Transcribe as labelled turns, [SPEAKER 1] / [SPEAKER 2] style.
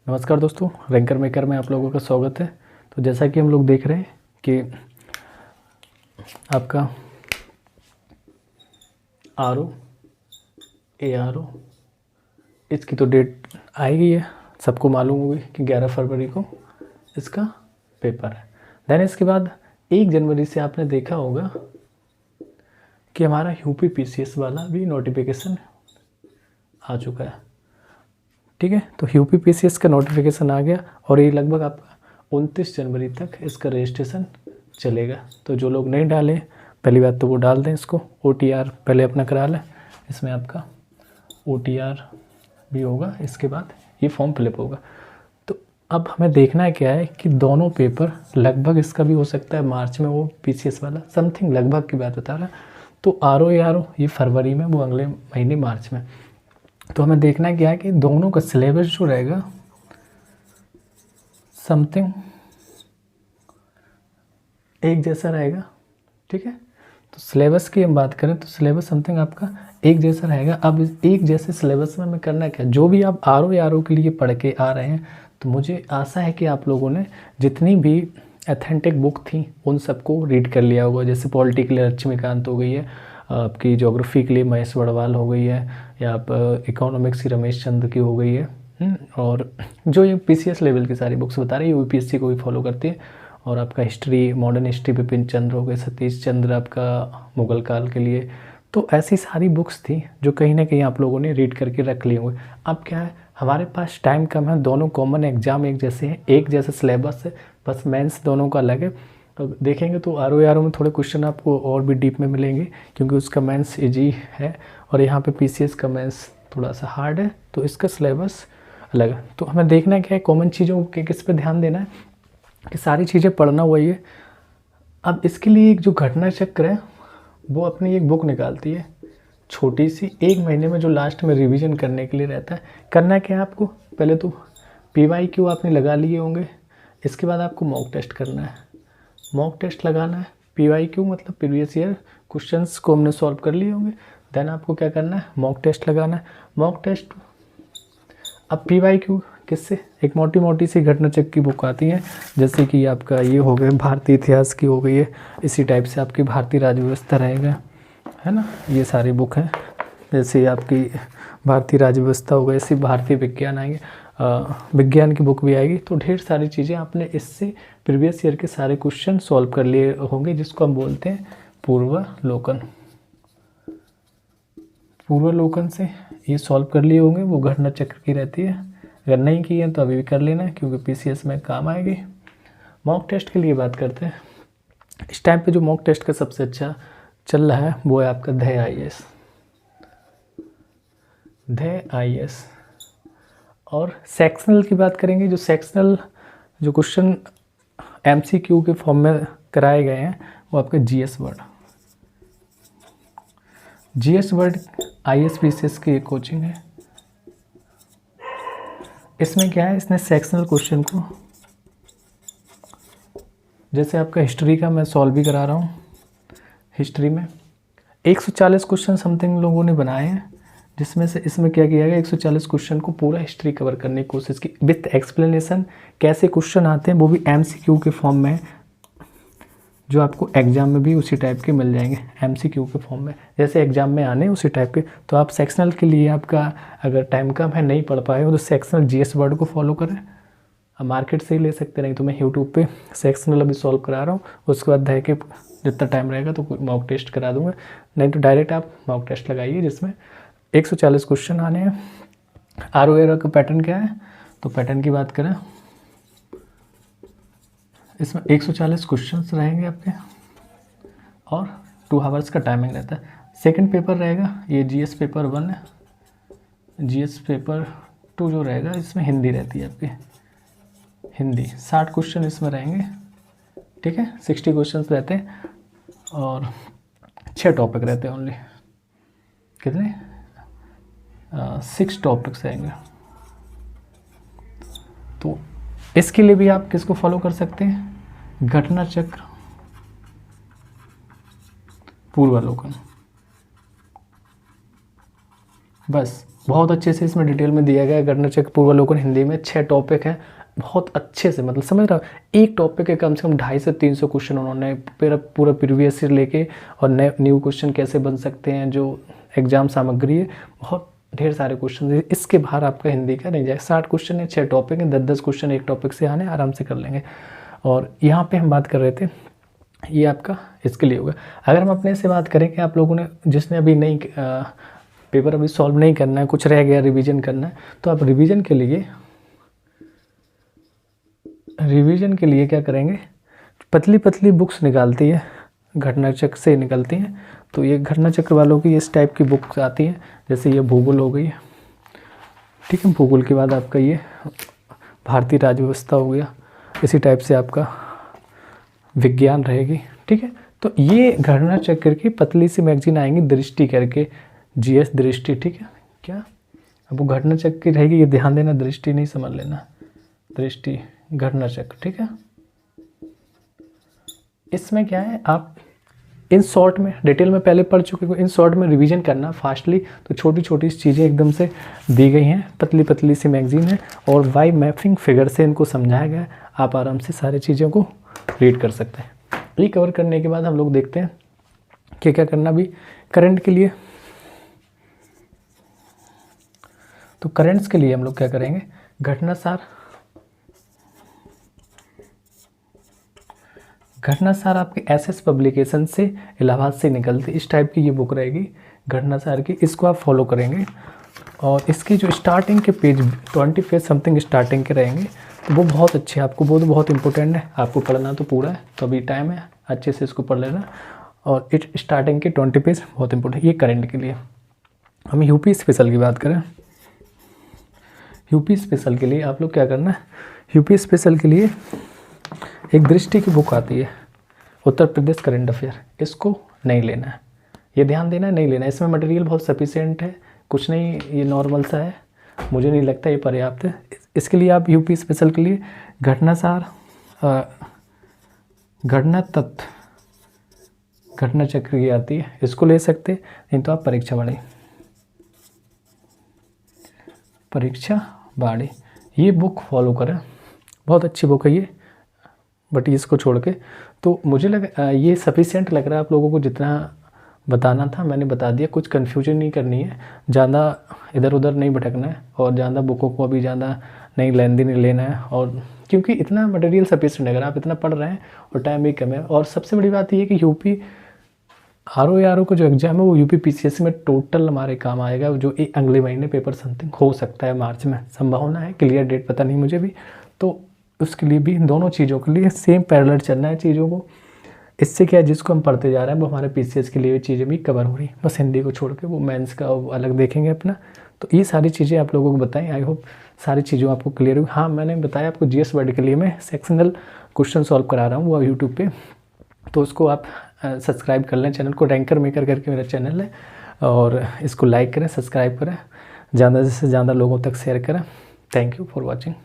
[SPEAKER 1] नमस्कार दोस्तों, ranker maker में आप लोगों का स्वागत है। तो जैसा कि हम लोग देख रहे हैं कि आपका आर ओ इसकी तो डेट आई गई है, सबको मालूम होगी कि 11 फरवरी को इसका पेपर है। देन इसके बाद 1 जनवरी से आपने देखा होगा कि हमारा यूपी पीसीएस वाला भी नोटिफिकेशन आ चुका है। ठीक है, तो यूपी पीसीएस का नोटिफिकेशन आ गया और ये लगभग आपका 29 जनवरी तक इसका रजिस्ट्रेशन चलेगा। तो जो लोग नहीं डाले, पहली बात तो वो डाल दें इसको। OTR पहले अपना करा लें, इसमें आपका OTR भी होगा, इसके बाद ये फॉर्म फिलअप होगा। तो अब हमें देखना है क्या है कि दोनों पेपर लगभग, इसका भी हो सकता है मार्च में, वो पीसीएस वाला समथिंग लगभग की बात बता रहा। तो RO ये फरवरी में, वो अगले महीने मार्च में। तो हमें देखना क्या है कि दोनों का सिलेबस जो रहेगा समथिंग एक जैसा रहेगा। ठीक है, तो सिलेबस की हम बात करें तो सिलेबस समथिंग आपका एक जैसा रहेगा। अब इस एक जैसे सिलेबस में हमें करना क्या, जो भी आप RO के लिए पढ़ के आ रहे हैं, तो मुझे आशा है कि आप लोगों ने जितनी भी ऑथेंटिक बुक थी उन सबको रीड कर लिया होगा। जैसे पॉलिटी के लिए लक्ष्मीकांत हो गई है, आपकी ज्योग्राफी के लिए महेश वड़वाल हो गई है, या आप इकोनॉमिक्स की रमेश चंद्र की हो गई है। और जो ये पीसीएस लेवल की सारी बुक्स बता रही है, यूपीएससी को भी फॉलो करती है। और आपका history, modern history Bipin Chandra हो गए, सतीश चंद्र आपका मुगल काल के लिए। तो ऐसी सारी बुक्स थी जो कहीं ना कहीं आप लोगों ने रीड करके रख लिए होंगे। अब क्या है, हमारे पास टाइम कम है, दोनों कॉमन एग्जाम एक जैसे हैं, एक जैसा सिलेबस है, बस मेंस दोनों का अलग है। तो देखेंगे तो RO में थोड़े क्वेश्चन आपको और भी डीप में मिलेंगे, क्योंकि उसका मेंस इजी है और यहाँ पे पीसीएस का मेंस थोड़ा सा हार्ड है, तो इसका सिलेबस अलग है। तो हमें देखना क्या है, कॉमन चीज़ों के किस पे ध्यान देना है कि सारी चीज़ें पढ़ना वही है। अब इसके लिए एक जो घटना चक्र है, वो अपनी एक बुक निकालती है छोटी सी, 1 महीने में, जो लास्ट में रिवीजन करने के लिए रहता है। करना क्या है आपको, पहले तो PYQ आपने लगा लिए होंगे, इसके बाद आपको मॉक टेस्ट करना है। मॉक टेस्ट लगाना है, PYQ मतलब प्रीवियस ईयर क्वेश्चंस को हमने सॉल्व कर लिए होंगे। देन आपको क्या करना है, मॉक टेस्ट लगाना है। मॉक टेस्ट, अब PYQ किससे, एक मोटी मोटी सी घटना चक्र की बुक आती है, जैसे कि आपका ये हो गया भारतीय इतिहास की हो गई है, इसी टाइप से आपकी भारतीय राज्य व्यवस्था रहेगा, है ना। ये सारी बुक हैं, जैसे आपकी भारतीय राज्य व्यवस्था हो गई, ऐसी भारतीय विज्ञान आएंगे, विज्ञान की बुक भी आएगी। तो ढेर सारी चीज़ें आपने इससे प्रीवियस ईयर के सारे क्वेश्चन सॉल्व कर लिए होंगे, जिसको हम बोलते हैं पूर्वालोकन। पूर्वालोकन से ये सॉल्व कर लिए होंगे, वो घटना चक्र की रहती है। अगर नहीं की है तो अभी भी कर लेना है, क्योंकि पीसीएस में काम आएगी। मॉक टेस्ट के लिए बात करते हैं। इस टाइम पे जो मॉक टेस्ट का सबसे अच्छा चल रहा है वो है आपका धै IAS। और सेक्शनल की बात करेंगे, जो सेक्शनल जो क्वेश्चन MCQ के फॉर्म में कराए गए हैं, वो आपके GS वर्ड IAS PCS की एक कोचिंग है। इसमें क्या है, इसने सेक्शनल क्वेश्चन को, जैसे आपका हिस्ट्री का मैं सॉल्व भी करा रहा हूँ। हिस्ट्री में 140 क्वेश्चन समथिंग लोगों ने बनाए हैं, जिसमें से इसमें क्या किया गया, 140 क्वेश्चन को पूरा हिस्ट्री कवर करने की कोशिश की, विथ एक्सप्लेनेशन। कैसे क्वेश्चन आते हैं वो भी MCQ के फॉर्म में, जो आपको एग्जाम में भी उसी टाइप के मिल जाएंगे, MCQ के फॉर्म में, जैसे एग्जाम में आने उसी टाइप के। तो आप सेक्शनल के लिए, आपका अगर टाइम कम है, नहीं पढ़ पाए हो, तो सेक्शनल GS वर्ड को फॉलो करें। अब मार्केट से ही ले सकते, नहीं तो मैं यूट्यूब पे सेक्शनल अभी सॉल्व करा रहा हूँ, उसके बाद धै के जितना टाइम रहेगा तो मॉक टेस्ट करा दूंगा। नहीं तो डायरेक्ट आप मॉक टेस्ट लगाइए, जिसमें 140 क्वेश्चन आने हैं। RO का पैटर्न क्या है, तो पैटर्न की बात करें, इसमें 140 क्वेश्चंस रहेंगे आपके और 2 आवर्स का टाइमिंग रहता है। सेकंड पेपर रहेगा, ये GS पेपर 1 है। GS पेपर 2 जो रहेगा, इसमें हिंदी रहती है आपकी, हिंदी 60 क्वेश्चन इसमें रहेंगे। ठीक है, 60 क्वेश्चंस रहते हैं और 6 टॉपिक रहते हैं ओनली। कितने, 6 टॉपिक्स रहेंगे। तो इसके लिए भी आप किसको फॉलो कर सकते हैं, घटना चक्र, पूर्वालोकन। बस बहुत अच्छे से इसमें डिटेल में दिया गया है। गणना चक्र पूर्वावलोकन हिंदी में 6 टॉपिक हैं, बहुत अच्छे से, मतलब समझ रहा हो, एक टॉपिक के कम से कम 250 से 300 क्वेश्चन उन्होंने पूरा प्रीवियस ईयर लेके और न्यू क्वेश्चन कैसे बन सकते हैं, जो एग्जाम सामग्री है, बहुत ढेर सारे क्वेश्चन है। इसके बाहर आपका हिंदी का नहीं जाएगा। 60 क्वेश्चन है, 6 टॉपिक हैं, 10-10 क्वेश्चन एक टॉपिक से आने, आराम से कर लेंगे। और यहाँ पे हम बात कर रहे थे, ये आपका इसके लिए होगा। अगर हम अपने से बात करें कि आप लोगों ने जिसने अभी नहीं पेपर अभी सॉल्व नहीं करना है, कुछ रह गया रिवीजन करना है, तो आप रिवीजन के लिए क्या करेंगे, पतली पतली बुक्स निकालती है, घटना चक्र से निकलती हैं। तो ये घटना चक्र वालों की इस टाइप की बुक्स आती हैं, जैसे ये भूगोल हो गई, ठीक है, भूगोल के बाद आपका ये भारतीय राज्य व्यवस्था हो गया, इसी टाइप से आपका विज्ञान रहेगी, ठीक है। तो ये घटना चक्र की पतली सी मैगजीन आएंगी, दृष्टि करके, जीएस दृष्टि, ठीक है। क्या अब वो घटना चक्र की रहेगी, ये ध्यान देना, दृष्टि नहीं समझ लेना, दृष्टि घटना चक्र, ठीक है। इसमें क्या है, आप इन शॉर्ट में डिटेल में पहले पढ़ चुके हो, इन शॉर्ट में रिवीजन करना फास्टली, तो छोटी छोटी चीज़ें एकदम से दी गई हैं, पतली पतली सी मैगजीन है, और वाई मैपिंग फिगर से इनको समझाया गया है, आप आराम से सारी चीज़ों को रीड कर सकते हैं। ये कवर करने के बाद हम लोग देखते हैं कि क्या करना भी करंट के लिए। तो करंट्स के लिए हम लोग क्या करेंगे, घटनासार आपके एसएस पब्लिकेशन से, इलाहाबाद से निकलती, इस टाइप की ये बुक रहेगी घटनासार की, इसको आप फॉलो करेंगे। और इसकी जो स्टार्टिंग के पेज 20 पेज समथिंग स्टार्टिंग के रहेंगे, तो वो बहुत अच्छे, आपको वो तो बहुत इंपॉर्टेंट है, आपको पढ़ना तो पूरा है, तो अभी टाइम है, अच्छे से इसको पढ़ लेना। और स्टार्टिंग के 20 पेज बहुत इंपॉर्टेंट, ये करंट के लिए। हम यूपी स्पेशल की बात करें, यूपी स्पेशल के लिए आप लोग क्या करना है, यूपी स्पेशल के लिए एक दृष्टि की बुक आती है, उत्तर प्रदेश करंट अफेयर, इसको नहीं लेना है, ये ध्यान देना है, नहीं लेना है। इसमें मटेरियल बहुत सफिशिएंट है, कुछ नहीं, ये नॉर्मल सा है, मुझे नहीं लगता ये पर्याप्त है। इसके लिए आप यूपी स्पेशल के लिए घटनासार, घटना तत्व, घटना चक्र की आती है, इसको ले सकते, नहीं तो आप परीक्षा बाड़ी ये बुक फॉलो करें, बहुत अच्छी बुक है ये, बट इसको छोड़ के तो मुझे लगा ये सफिशिएंट लग रहा है आप लोगों को, जितना बताना था मैंने बता दिया, कुछ कन्फ्यूजन नहीं करनी है, ज़्यादा इधर उधर नहीं भटकना है, और ज़्यादा बुकों को अभी ज़्यादा नहीं लेंदी नहीं लेना है, और क्योंकि इतना मटेरियल सफिशिएंट है, अगर आप इतना पढ़ रहे हैं और टाइम भी कम है। और सबसे बड़ी बात ये है कि यूपी आरओ का जो एग्ज़ाम है वो यूपी पीसीएससी में टोटल हमारे काम आएगा, जो अगले महीने पेपर समथिंग हो सकता है, मार्च में संभावना है, क्लियर डेट पता नहीं मुझे भी। तो उसके लिए भी दोनों चीज़ों के लिए सेम पैरेलल चलना है चीज़ों को। इससे क्या है, जिसको हम पढ़ते जा रहे हैं वो हमारे पीसीएस के लिए भी चीज़ें भी कवर हो रही हैं, बस हिंदी को छोड़ के वो मेंस का अलग देखेंगे अपना। तो ये सारी चीज़ें आप लोगों को बताएं, आई होप सारी चीज़ों आपको क्लियर हुई। हाँ, मैंने बताया आपको जीएस वर्ड के लिए मैं सेक्शनल क्वेश्चन सॉल्व करा रहा हूँ वो यूट्यूब पे, तो उसको आप सब्सक्राइब कर लें चैनल को, रैंकर मेकर करके मेरा चैनल है, और इसको लाइक करें, सब्सक्राइब करें, ज़्यादा से ज़्यादा लोगों तक शेयर करें। Thank you for watching.